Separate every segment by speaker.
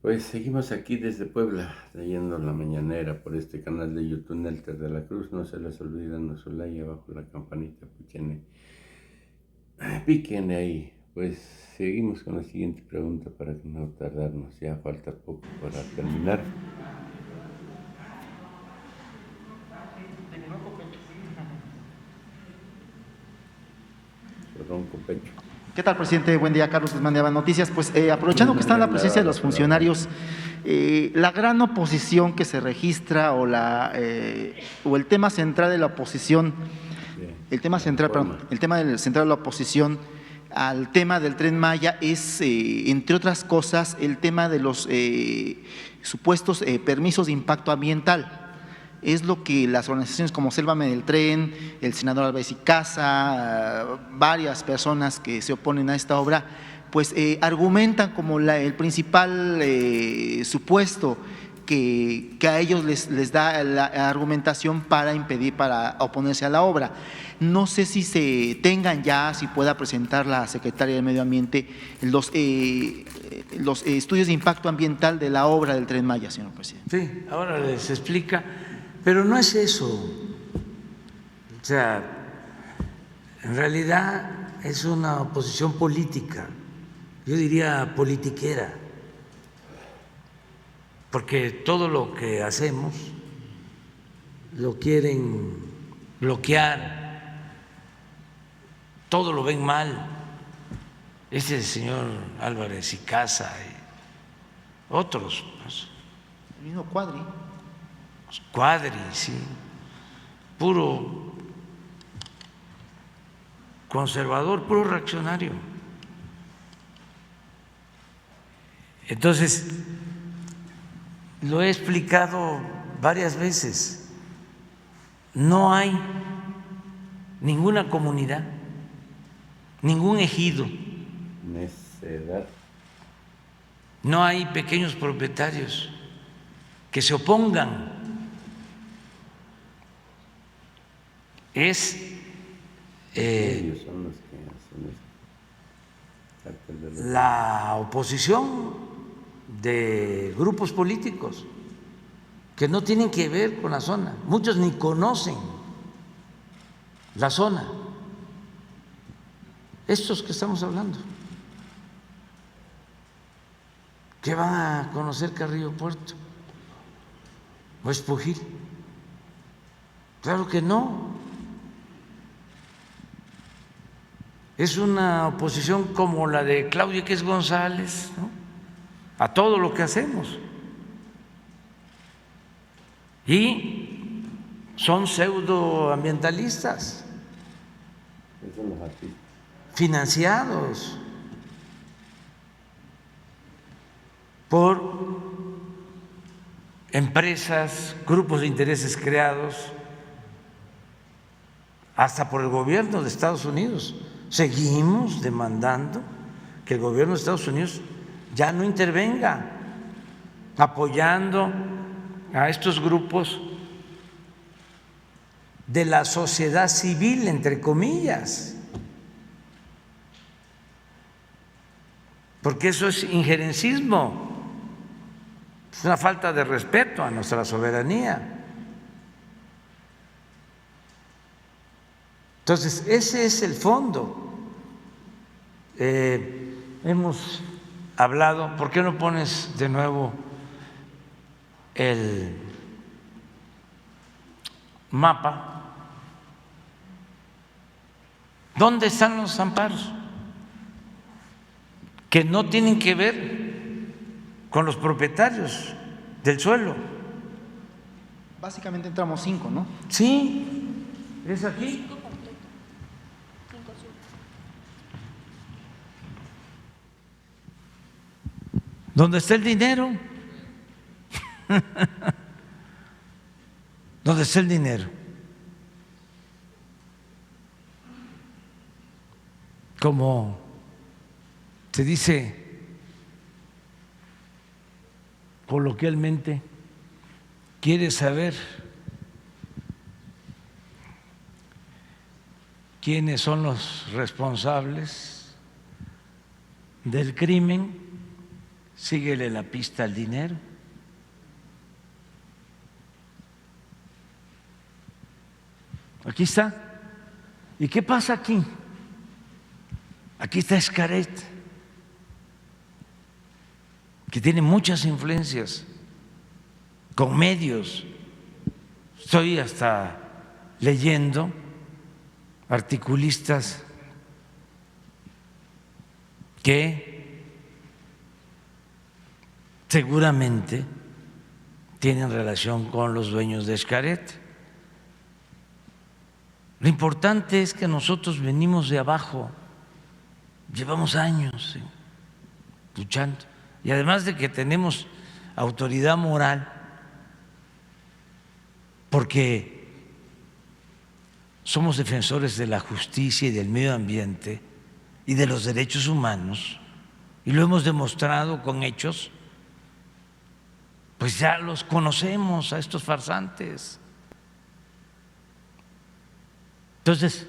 Speaker 1: Pues seguimos aquí desde Puebla, leyendo la mañanera por este canal de YouTube Nelter de la Cruz. No se les olvide darnos su like abajo la campanita, píquenle ahí. Pues seguimos con la siguiente pregunta para que no tardarnos, ya falta poco para terminar. Su ronco pecho.
Speaker 2: ¿Qué tal, presidente? Buen día, Carlos Guzmán de Aba Noticias. Pues aprovechando que está en la presencia de los funcionarios, la gran oposición que se registra o el tema central de la oposición, el tema central de la oposición al tema del Tren Maya es, entre otras cosas, el tema de los supuestos permisos de impacto ambiental. Es lo que las organizaciones como Sélvame del Tren, el senador Álvarez y Casa, varias personas que se oponen a esta obra, pues argumentan como el principal supuesto que a ellos les da la argumentación para impedir, para oponerse a la obra. No sé si se tengan ya, si pueda presentar la secretaria de Medio Ambiente los estudios de impacto ambiental de la obra del Tren Maya, señor presidente.
Speaker 3: Sí, ahora les explica. Pero no es eso, o sea, en realidad es una oposición política, yo diría politiquera, porque todo lo que hacemos lo quieren bloquear, todo lo ven mal. Ese señor Álvarez y Casa y otros. Pues,
Speaker 2: el mismo Cuadri.
Speaker 3: Cuadri, sí, puro conservador, puro reaccionario. Entonces, lo he explicado varias veces, no hay ninguna comunidad, ningún ejido,
Speaker 1: Necedad.
Speaker 3: no hay pequeños propietarios que se opongan. Es
Speaker 1: Ellos son los que hacen
Speaker 3: la oposición de grupos políticos que no tienen que ver con la zona, muchos ni conocen la zona, estos que estamos hablando, ¿qué van a conocer Carrillo Puerto o Espujil? Claro que no. Es una oposición como la de Claudio X González, ¿no?, a todo lo que hacemos. Y son pseudoambientalistas, financiados por empresas, grupos de intereses creados hasta por el gobierno de Estados Unidos. Seguimos demandando que el gobierno de Estados Unidos ya no intervenga apoyando a estos grupos de la sociedad civil, entre comillas, porque eso es injerencismo, es una falta de respeto a nuestra soberanía. Entonces, ese es el fondo. Hemos hablado, ¿por qué no pones de nuevo el mapa? ¿Dónde están los amparos? Que no tienen que ver con los propietarios del suelo.
Speaker 2: Básicamente entramos 5, ¿no?
Speaker 3: Sí, es aquí. ¿Dónde está el dinero? ¿Dónde está el dinero? Como se dice coloquialmente, ¿quieres saber quiénes son los responsables del crimen? síguele la pista al dinero. Aquí está. ¿Y qué pasa aquí? Aquí está Xcaret, que tiene muchas influencias con medios. Estoy hasta leyendo articulistas que seguramente tienen relación con los dueños de Xcaret. Lo importante es que nosotros venimos de abajo, llevamos años luchando, y además de que tenemos autoridad moral, porque somos defensores de la justicia y del medio ambiente y de los derechos humanos, y lo hemos demostrado con hechos, pues ya los conocemos a estos farsantes. Entonces,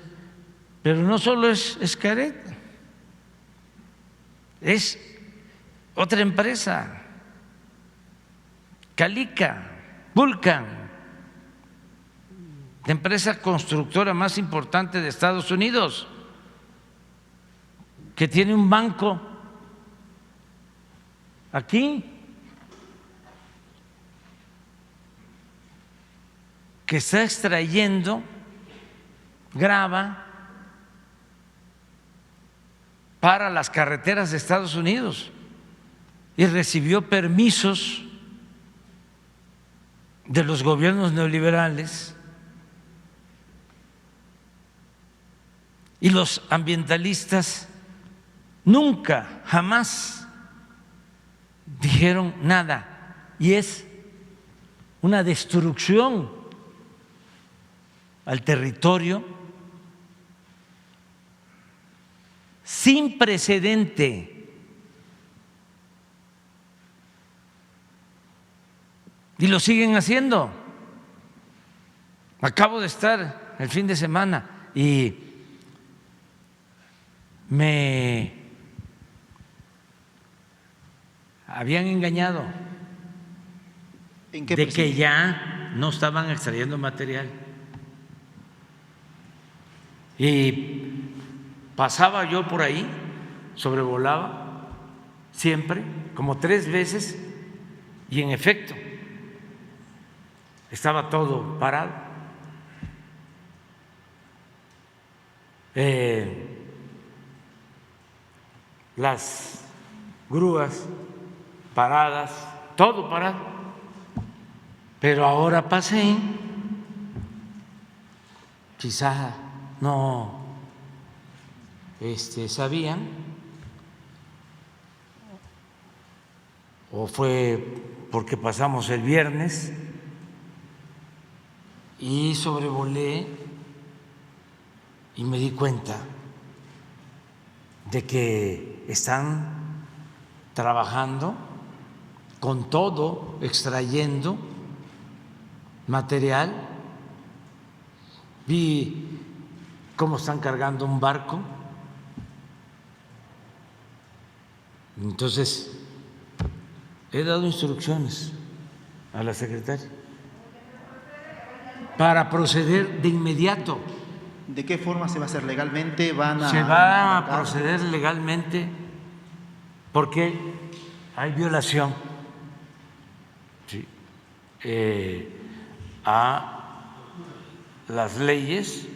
Speaker 3: pero no solo es Xcaret, es otra empresa, Calica, Vulcan, la empresa constructora más importante de Estados Unidos, que tiene un banco aquí, que está extrayendo grava para las carreteras de Estados Unidos y recibió permisos de los gobiernos neoliberales, y los ambientalistas nunca, jamás dijeron nada, y es una destrucción al territorio sin precedente. Y lo siguen haciendo. Acabo de estar el fin de semana y me habían engañado
Speaker 2: ¿En qué,
Speaker 3: de
Speaker 2: presidente?
Speaker 3: que ya no estaban extrayendo material. Y pasaba yo por ahí, sobrevolaba siempre, como 3 veces, y en efecto estaba todo parado. Las grúas paradas, todo parado. Pero ahora pasé, quizá no sabían, o fue porque pasamos el viernes, y sobrevolé y me di cuenta de que están trabajando con todo, extrayendo material. Vi cómo están cargando un barco. Entonces, he dado instrucciones a la secretaria para proceder de inmediato.
Speaker 2: ¿De qué forma se va a hacer legalmente?
Speaker 3: Se va a proceder legalmente porque hay violación a las leyes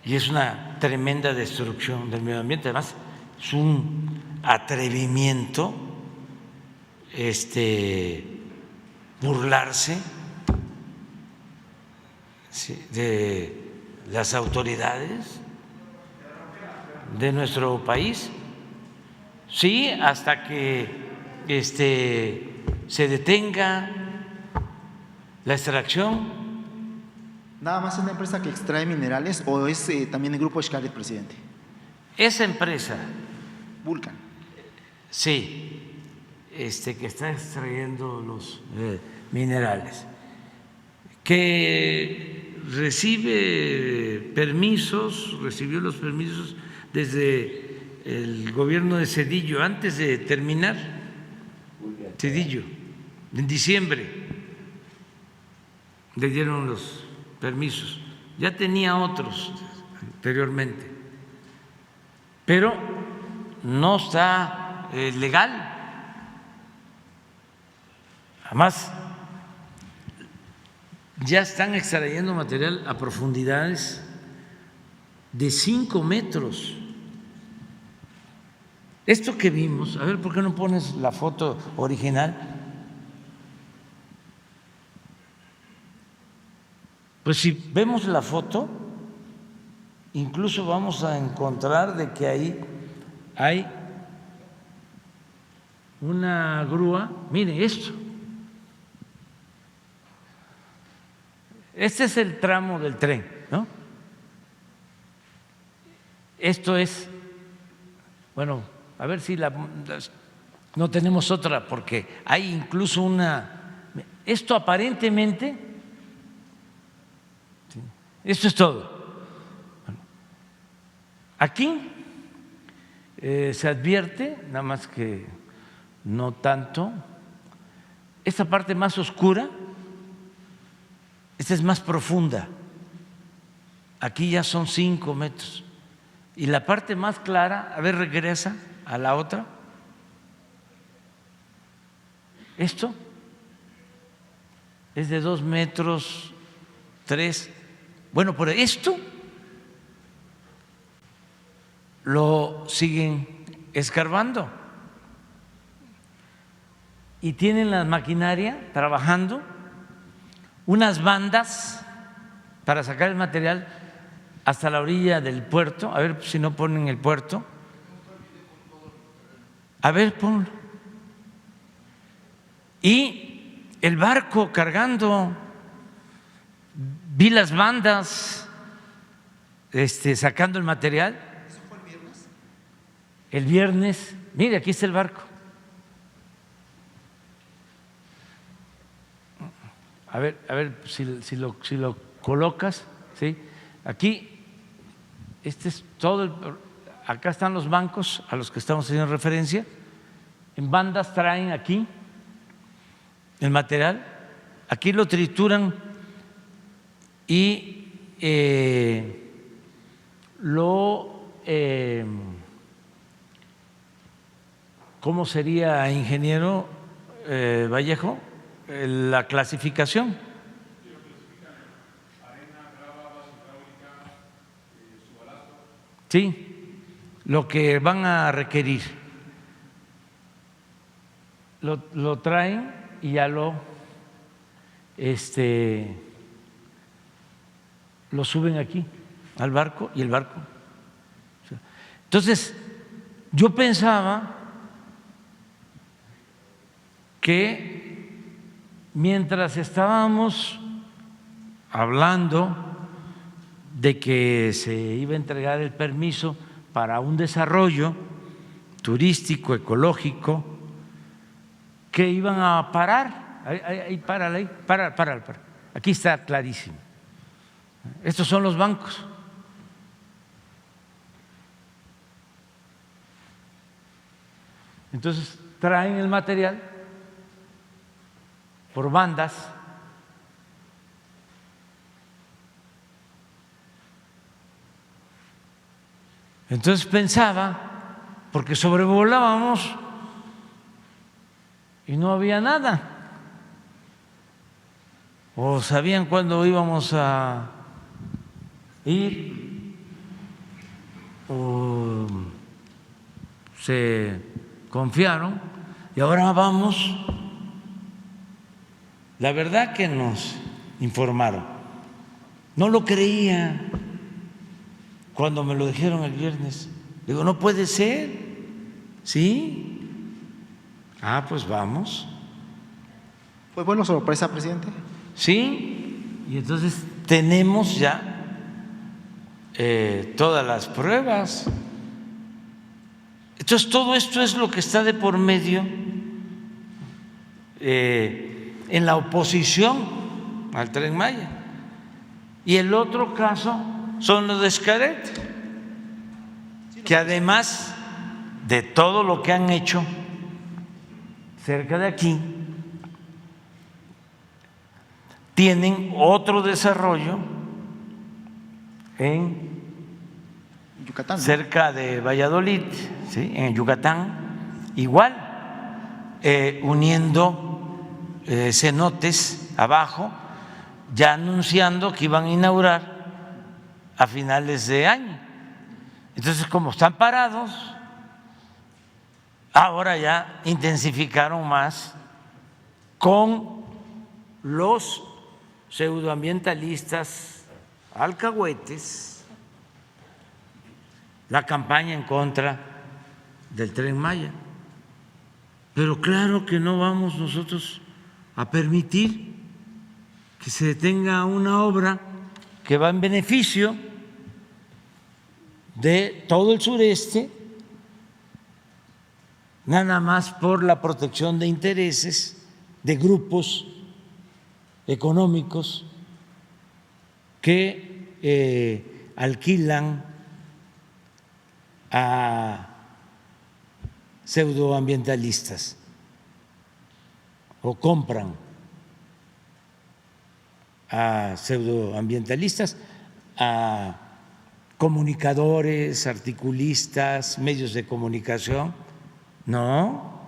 Speaker 3: y es una tremenda destrucción del medio ambiente. Además, es un atrevimiento burlarse de las autoridades de nuestro país, sí, hasta que se detenga la extracción.
Speaker 2: ¿Nada más es una empresa que extrae minerales o es también el grupo Xcaret, presidente?
Speaker 3: Esa empresa,
Speaker 2: Vulcan.
Speaker 3: sí, que está extrayendo los minerales, que recibió los permisos desde el gobierno de Zedillo antes de terminar Cedillo, en diciembre le dieron los permisos. Ya tenía otros anteriormente, pero no está legal. Además, ya están extrayendo material a profundidades de 5 metros. Esto que vimos, a ver, ¿por qué no pones la foto original? Pues si vemos la foto, incluso vamos a encontrar de que ahí hay una grúa. Mire esto. Este es el tramo del tren, ¿no? Esto es, bueno, a ver si no tenemos otra, porque hay incluso esto aparentemente, esto es todo. Bueno, aquí se advierte, nada más que no tanto, esta parte más oscura, esta es más profunda, aquí ya son 5 metros. Y la parte más clara, a ver, regresa a la otra. Esto es de 2 metros, 3. Bueno, por esto lo siguen escarbando y tienen la maquinaria trabajando, unas bandas para sacar el material hasta la orilla del puerto. A ver si no ponen el puerto. A ver, ponlo. Y el barco cargando. Vi las bandas sacando el material. ¿Eso fue el viernes? El viernes. Mire, aquí está el barco. A ver si lo colocas, ¿sí? Aquí, este es todo, acá están los bancos a los que estamos haciendo referencia. En bandas traen aquí el material, aquí lo trituran y ¿cómo sería, ingeniero Vallejo? La clasificación. Sí, lo que van a requerir. Lo traen y ya lo suben aquí al barco y el barco. Entonces, yo pensaba que mientras estábamos hablando de que se iba a entregar el permiso para un desarrollo turístico, ecológico, que iban a parar. Ahí, párale, para. Aquí está clarísimo. Estos son los bancos. Entonces traen el material por bandas. Entonces pensaba, porque sobrevolábamos y no había nada, o sabían cuándo íbamos a ir, o se confiaron y ahora vamos. La verdad que nos informaron, no lo creía cuando me lo dijeron el viernes. Digo, no puede ser. ¿Sí? Pues vamos.
Speaker 2: ¿Fue buena sorpresa, presidente?
Speaker 3: Sí, y entonces tenemos ya todas las pruebas. Entonces todo esto es lo que está de por medio en la oposición al Tren Maya. Y el otro caso son los de Xcaret, que además de todo lo que han hecho, cerca de aquí, tienen otro desarrollo en
Speaker 2: Yucatán, ¿no?
Speaker 3: cerca de Valladolid, ¿sí? En Yucatán, igual, uniendo cenotes abajo, ya anunciando que iban a inaugurar a finales de año. Entonces, como están parados, ahora ya intensificaron más con los pseudoambientalistas alcahuetes la campaña en contra del Tren Maya. Pero claro que no vamos nosotros a permitir que se detenga una obra que va en beneficio de todo el sureste, nada más por la protección de intereses de grupos económicos que alquilan a pseudoambientalistas o compran a pseudoambientalistas, a comunicadores, articulistas, medios de comunicación. No,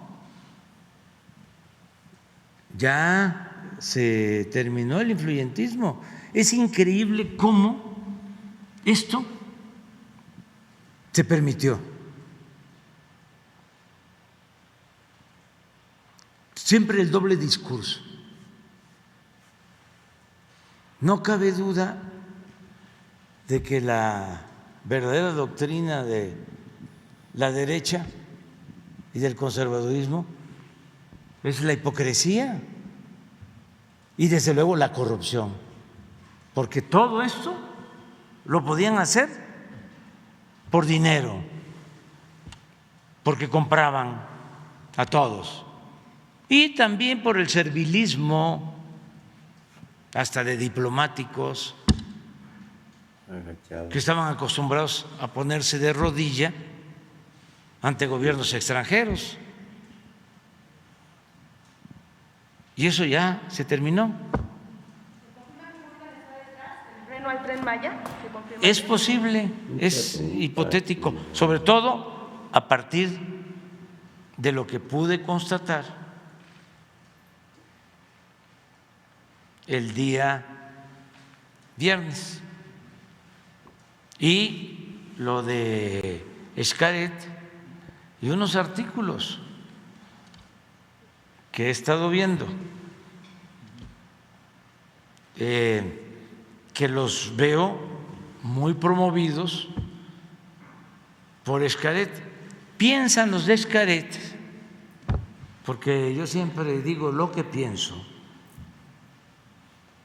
Speaker 3: ya se terminó el influyentismo. Es increíble cómo esto se permitió. Siempre el doble discurso. No cabe duda de que la verdadera doctrina de la derecha y del conservadurismo es la hipocresía y desde luego la corrupción, porque todo esto lo podían hacer por dinero, porque compraban a todos, y también por el servilismo, hasta de diplomáticos que estaban acostumbrados a ponerse de rodilla ante gobiernos extranjeros. Y eso ya se terminó.
Speaker 4: ¿Al Tren Maya?
Speaker 3: Es posible, es hipotético, sobre todo a partir de lo que pude constatar el día viernes y lo de Xcaret y unos artículos que he estado viendo que los veo muy promovidos por Xcaret. Piensan los de Xcaret, porque yo siempre digo lo que pienso,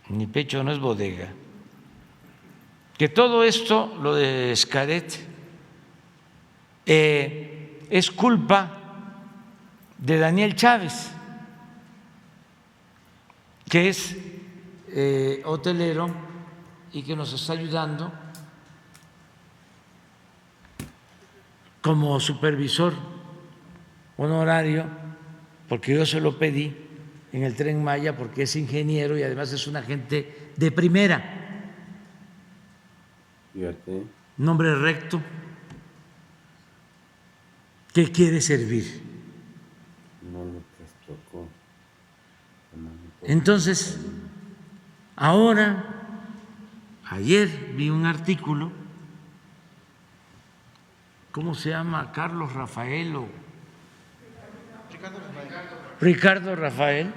Speaker 3: mi pecho no es bodega, que todo esto, lo de Xcaret, es culpa de Daniel Chávez, que es hotelero y que nos está ayudando como supervisor honorario, porque yo se lo pedí en el Tren Maya, porque es ingeniero y además es un agente de primera.
Speaker 1: Fíjate.
Speaker 3: Un hombre recto que quiere servir.
Speaker 1: No lo trastocó.
Speaker 3: Entonces, ahora, ayer vi un artículo, ¿cómo se llama? Carlos Rafael o Ricardo Rafael,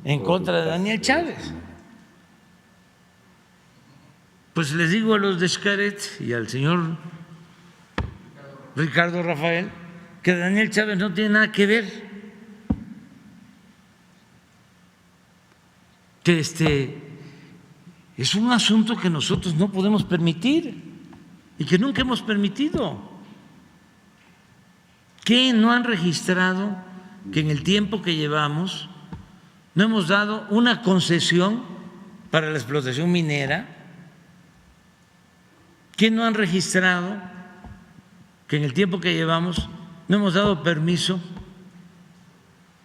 Speaker 3: en contra de Daniel Chávez. Pues les digo a los de Xcaret y al señor Ricardo Rafael que Daniel Chávez no tiene nada que ver, que es un asunto que nosotros no podemos permitir y que nunca hemos permitido. ¿Qué no han registrado que en el tiempo que llevamos no hemos dado una concesión para la explotación minera? ¿Qué no han registrado que en el tiempo que llevamos no hemos dado permiso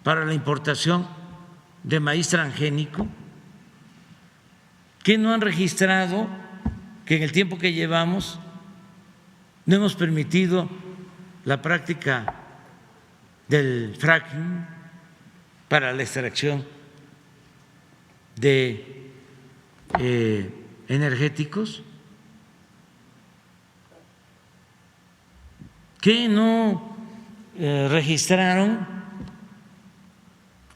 Speaker 3: para la importación de maíz transgénico, que no han registrado que en el tiempo que llevamos no hemos permitido la práctica del fracking para la extracción de energéticos, que no registraron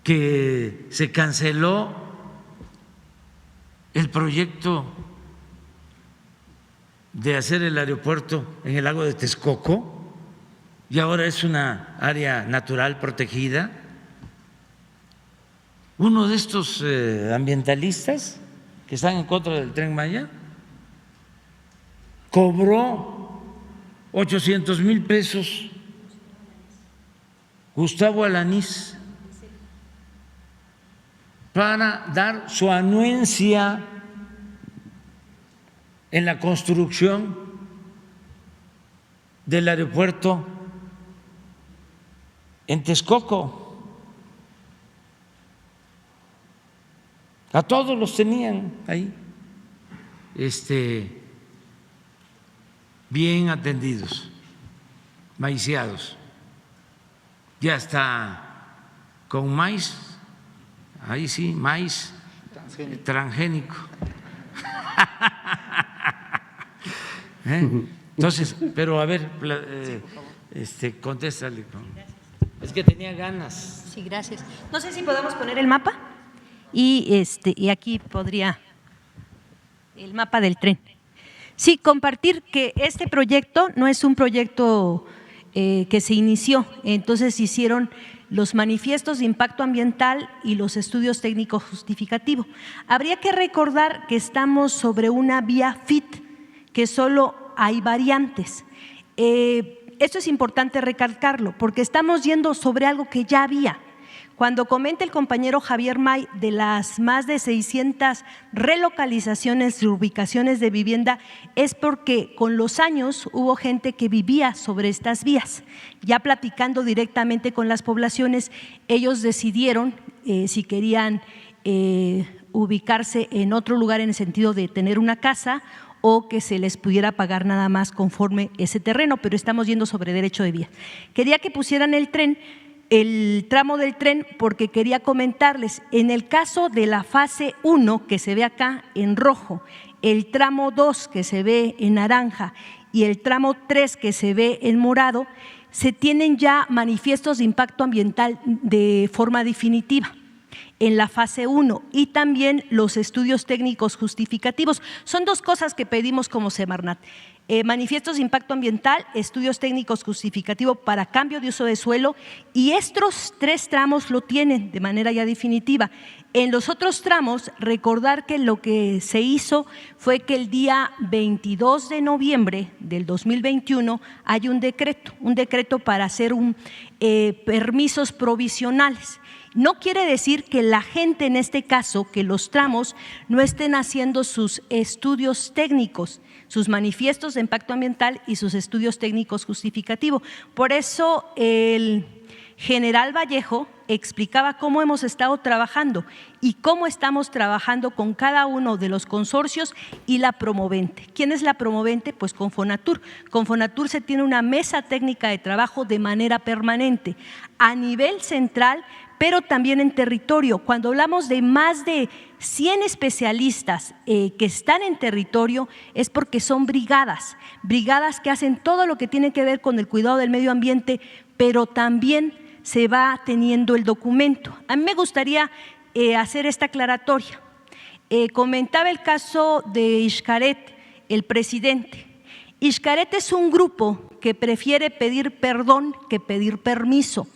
Speaker 3: que se canceló el proyecto de hacer el aeropuerto en el lago de Texcoco y ahora es una área natural protegida. Uno de estos ambientalistas que están en contra del Tren Maya cobró 800,000 pesos, Gustavo Alanís, para dar su anuencia en la construcción del aeropuerto en Texcoco. A todos los tenían ahí, bien atendidos, maiciados, ya está con maíz, ahí sí, maíz transgénico. Entonces, pero a ver, contéstale. Es que tenía ganas.
Speaker 5: Sí, gracias. No sé si podemos poner el mapa y aquí podría el mapa del tren. Sí, compartir que este proyecto no es un proyecto que se inició, entonces hicieron los manifiestos de impacto ambiental y los estudios técnicos justificativos. Habría que recordar que estamos sobre una vía FIT, que solo hay variantes. Esto es importante recalcarlo, porque estamos yendo sobre algo que ya había. Cuando comenta el compañero Javier May de las más de 600 relocalizaciones y ubicaciones de vivienda, es porque con los años hubo gente que vivía sobre estas vías. Ya platicando directamente con las poblaciones, ellos decidieron si querían ubicarse en otro lugar en el sentido de tener una casa o que se les pudiera pagar nada más conforme ese terreno, pero estamos yendo sobre derecho de vía. Quería que pusieran el tramo del tren, porque quería comentarles, en el caso de la fase 1 que se ve acá en rojo, el tramo 2 que se ve en naranja y el tramo 3 que se ve en morado, se tienen ya manifiestos de impacto ambiental de forma definitiva en la fase 1 y también los estudios técnicos justificativos. Son dos cosas que pedimos como Semarnat. Manifiestos de impacto ambiental, estudios técnicos justificativos para cambio de uso de suelo, y estos 3 tramos lo tienen de manera ya definitiva. En los otros tramos, recordar que lo que se hizo fue que el día 22 de noviembre del 2021 hay un decreto para hacer permisos provisionales. No quiere decir que la gente, en este caso, que los tramos no estén haciendo sus estudios técnicos, sus manifiestos de impacto ambiental y sus estudios técnicos justificativos. Por eso el general Vallejo explicaba cómo hemos estado trabajando y cómo estamos trabajando con cada uno de los consorcios y la promovente. ¿Quién es la promovente? Pues con Fonatur. Con Fonatur se tiene una mesa técnica de trabajo de manera permanente a nivel central, pero también en territorio. Cuando hablamos de más de 100 especialistas que están en territorio, es porque son brigadas que hacen todo lo que tiene que ver con el cuidado del medio ambiente, pero también se va teniendo el documento. A mí me gustaría hacer esta aclaratoria. Comentaba el caso de Xcaret, el presidente. Xcaret es un grupo que prefiere pedir perdón que pedir permiso.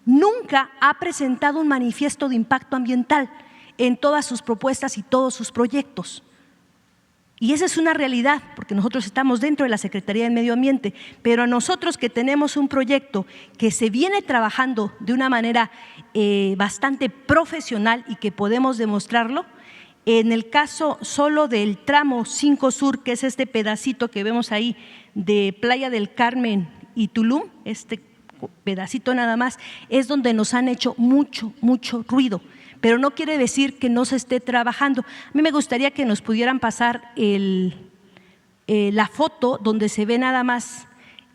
Speaker 5: Nunca ha presentado un manifiesto de impacto ambiental en todas sus propuestas y todos sus proyectos. Y esa es una realidad, porque nosotros estamos dentro de la Secretaría de Medio Ambiente, pero a nosotros que tenemos un proyecto que se viene trabajando de una manera bastante profesional y que podemos demostrarlo, en el caso solo del tramo 5 Sur, que es este pedacito que vemos ahí de Playa del Carmen y Tulum, pedacito nada más, es donde nos han hecho mucho ruido, pero no quiere decir que no se esté trabajando. A mí me gustaría que nos pudieran pasar la foto donde se ve nada más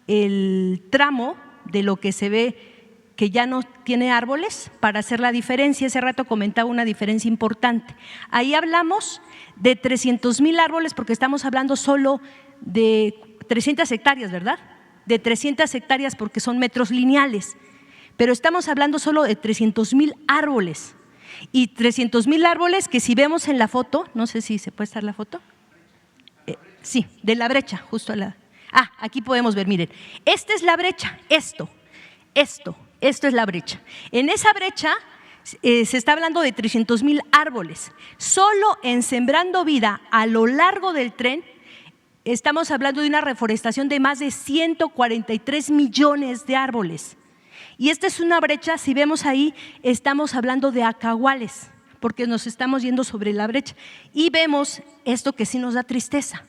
Speaker 5: el tramo de lo que se ve que ya no tiene árboles, para hacer la diferencia. Ese rato comentaba una diferencia importante. Ahí hablamos de 300,000 árboles, porque estamos hablando solo de 300 hectáreas, ¿verdad? De 300 hectáreas porque son metros lineales, pero estamos hablando solo de 300,000 árboles. Y 300,000 árboles que si vemos en la foto, no sé si se puede estar la foto, sí, de la brecha, justo a la… aquí podemos ver, miren, esta es la brecha, esto es la brecha. En esa brecha se está hablando de 300,000 árboles. Solo en Sembrando Vida a lo largo del tren estamos hablando de una reforestación de más de 143 millones de árboles. Y esta es una brecha, si vemos ahí, estamos hablando de acahuales, porque nos estamos yendo sobre la brecha. Y vemos esto que sí nos da tristeza.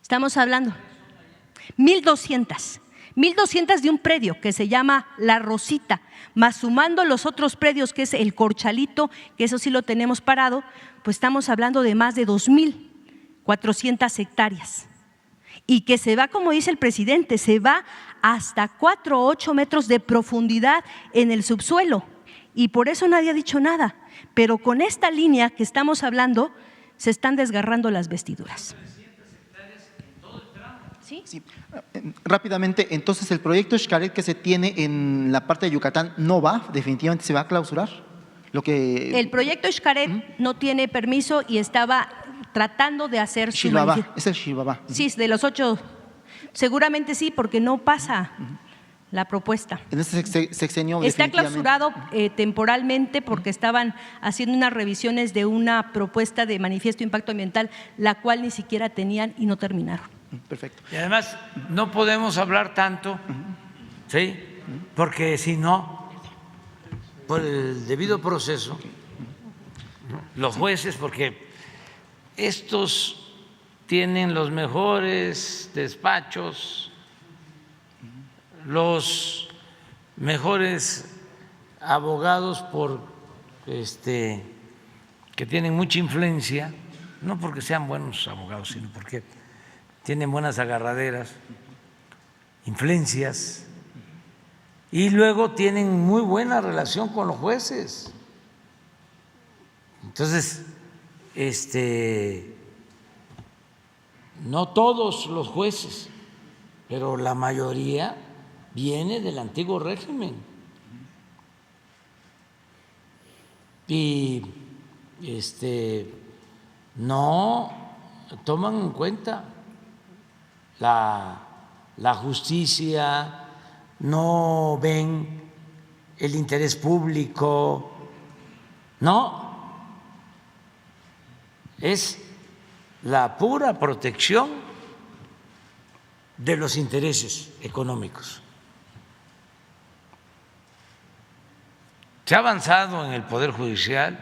Speaker 5: Estamos hablando 1,200 de un predio que se llama La Rosita, más sumando los otros predios que es el Corchalito, que eso sí lo tenemos parado, pues estamos hablando de más de 2,400 hectáreas. Y que se va, como dice el presidente, se va hasta 4 o 8 metros de profundidad en el subsuelo. Y por eso nadie ha dicho nada. Pero con esta línea que estamos hablando, se están desgarrando las vestiduras.
Speaker 2: Sí. Rápidamente, entonces el proyecto Xcaret que se tiene en la parte de Yucatán no va, definitivamente se va a clausurar.
Speaker 5: El proyecto Xcaret no tiene permiso y estaba tratando de hacer su
Speaker 2: Xilbabá, es el Xilbabá.
Speaker 5: Sí, de los 8, seguramente sí, porque no pasa la propuesta.
Speaker 2: En este sexenio
Speaker 5: está clausurado temporalmente porque estaban haciendo unas revisiones de una propuesta de manifiesto de impacto ambiental, la cual ni siquiera tenían y no terminaron.
Speaker 2: Perfecto.
Speaker 3: Y además no podemos hablar tanto, ¿sí? Porque si no, por el debido proceso, los jueces, porque estos tienen los mejores despachos, los mejores abogados que tienen mucha influencia, no porque sean buenos abogados, sino porque tienen buenas agarraderas, influencias, y luego tienen muy buena relación con los jueces. Entonces, no todos los jueces, pero la mayoría viene del antiguo régimen. Y no toman en cuenta la justicia, no ven el interés público, no, es la pura protección de los intereses económicos. Se ha avanzado en el Poder Judicial,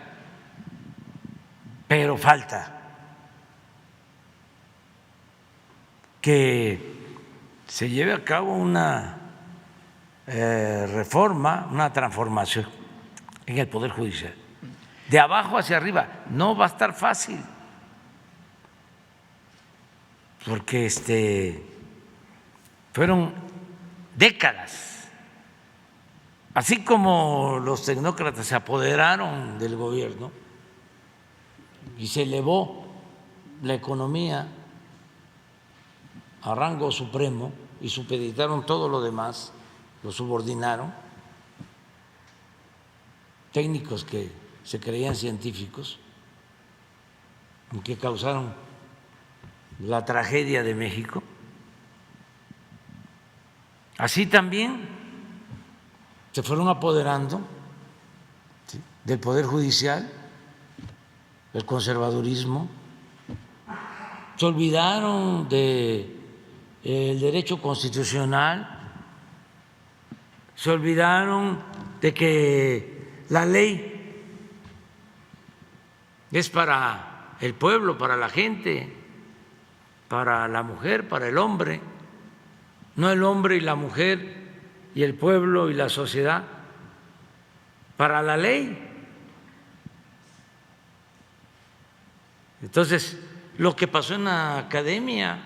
Speaker 3: pero falta que se lleve a cabo una reforma, una transformación en el Poder Judicial. De abajo hacia arriba no va a estar fácil, porque fueron décadas, así como los tecnócratas se apoderaron del gobierno y se elevó la economía a rango supremo y supeditaron todo lo demás, lo subordinaron, técnicos que se creían científicos y que causaron la tragedia de México. Así también se fueron apoderando, ¿sí?, del Poder Judicial, del conservadurismo, se olvidaron del derecho constitucional, se olvidaron de que la ley es para el pueblo, para la gente, para la mujer, para el hombre, no el hombre y la mujer y el pueblo y la sociedad para la ley. Entonces, lo que pasó en la academia,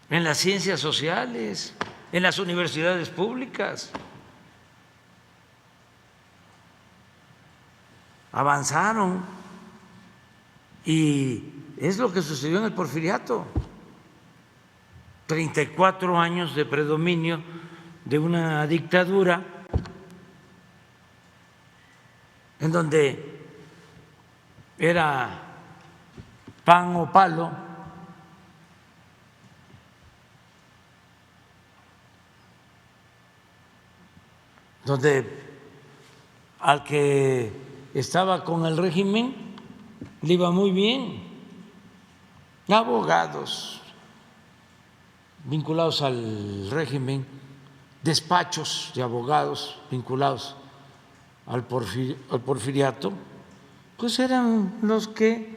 Speaker 3: en las ciencias sociales, en las universidades públicas, avanzaron, y es lo que sucedió en el Porfiriato. 34 años de predominio de una dictadura en donde era pan o palo, donde al que estaba con el régimen le iba muy bien, abogados vinculados al régimen, despachos de abogados vinculados al porfiriato, pues eran los que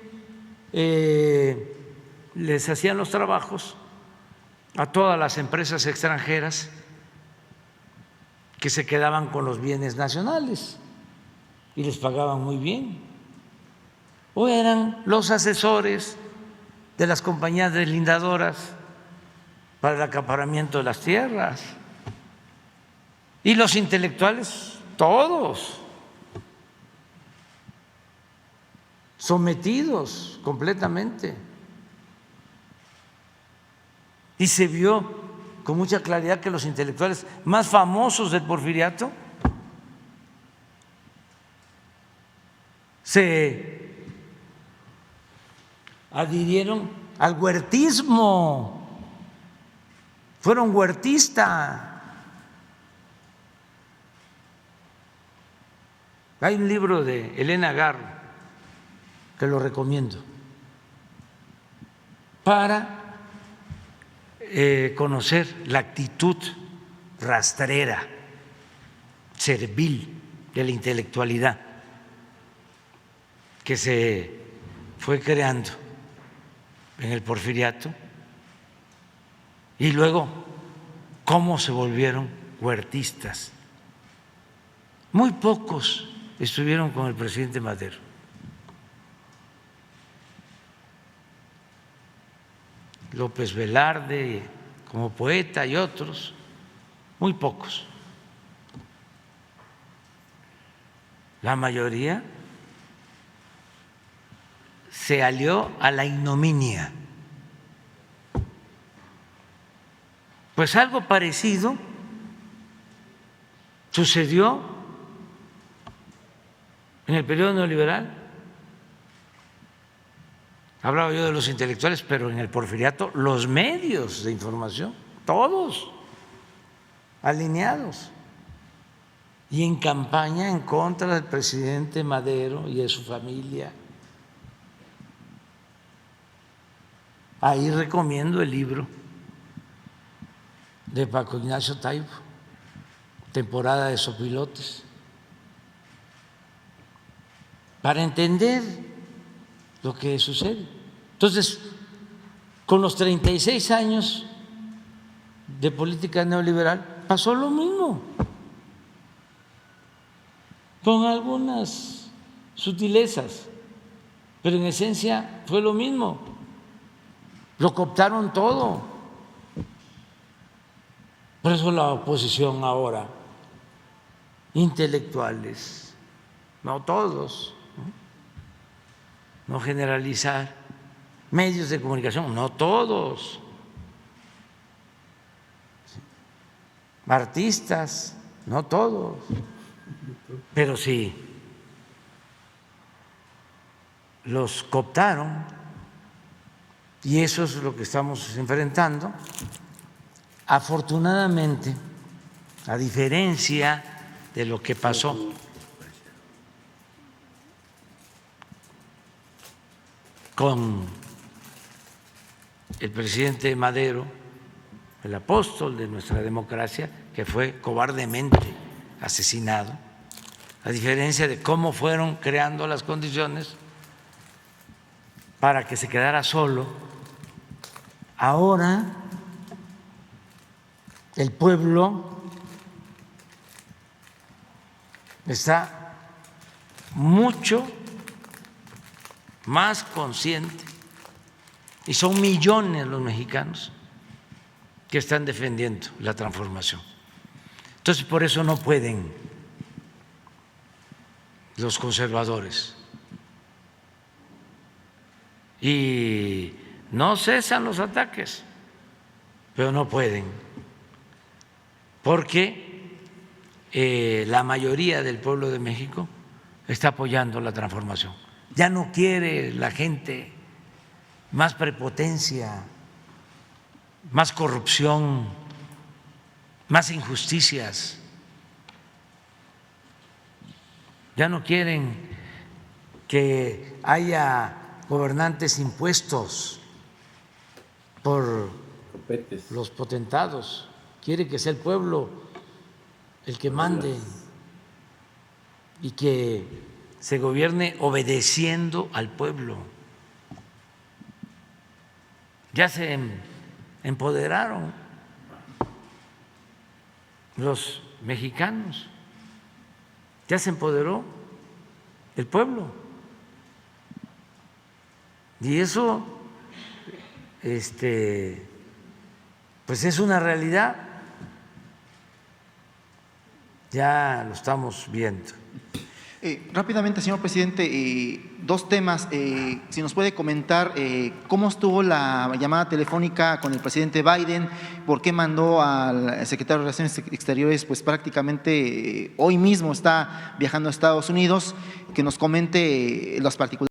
Speaker 3: les hacían los trabajos a todas las empresas extranjeras que se quedaban con los bienes nacionales y les pagaban muy bien. O eran los asesores de las compañías deslindadoras para el acaparamiento de las tierras. Y los intelectuales, todos sometidos completamente. Y se vio con mucha claridad que los intelectuales más famosos del Porfiriato se adhirieron al huertismo, fueron huertistas. Hay un libro de Elena Garro que lo recomiendo para conocer la actitud rastrera, servil de la intelectualidad que se fue creando en el Porfiriato y luego cómo se volvieron huertistas. Muy pocos estuvieron con el presidente Madero. López Velarde como poeta y otros, muy pocos. La mayoría se alió a la ignominia. Pues algo parecido sucedió en el periodo neoliberal. Hablaba yo de los intelectuales, pero en el Porfiriato los medios de información, todos alineados y en campaña en contra del presidente Madero y de su familia. Ahí recomiendo el libro de Paco Ignacio Taibo, Temporada de Sopilotes, para entender lo que sucede. Entonces, con los 36 años de política neoliberal pasó lo mismo, con algunas sutilezas, pero en esencia fue lo mismo. Lo cooptaron todo. Por eso la oposición ahora, intelectuales, no todos, no generalizar, medios de comunicación, no todos, artistas, no todos, pero sí los cooptaron, y eso es lo que estamos enfrentando. Afortunadamente, a diferencia de lo que pasó con el presidente Madero, el apóstol de nuestra democracia, que fue cobardemente asesinado, a diferencia de cómo fueron creando las condiciones para que se quedara solo, ahora el pueblo está mucho más consciente y son millones los mexicanos que están defendiendo la transformación. Entonces, por eso no pueden los conservadores. Y no cesan los ataques, pero no pueden, porque la mayoría del pueblo de México está apoyando la transformación. Ya no quiere la gente más prepotencia, más corrupción, más injusticias. Ya no quieren que haya gobernantes impuestos por
Speaker 1: Copetes.
Speaker 3: los potentados. Quiere que sea el pueblo el que mande y que se gobierne obedeciendo al pueblo. Ya se empoderaron los mexicanos, ya se empoderó el pueblo. Y eso pues es una realidad, ya lo estamos viendo.
Speaker 2: Rápidamente, señor presidente, dos temas. Si nos puede comentar cómo estuvo la llamada telefónica con el presidente Biden, por qué mandó al secretario de Relaciones Exteriores, pues prácticamente hoy mismo está viajando a Estados Unidos, que nos comente las particularidades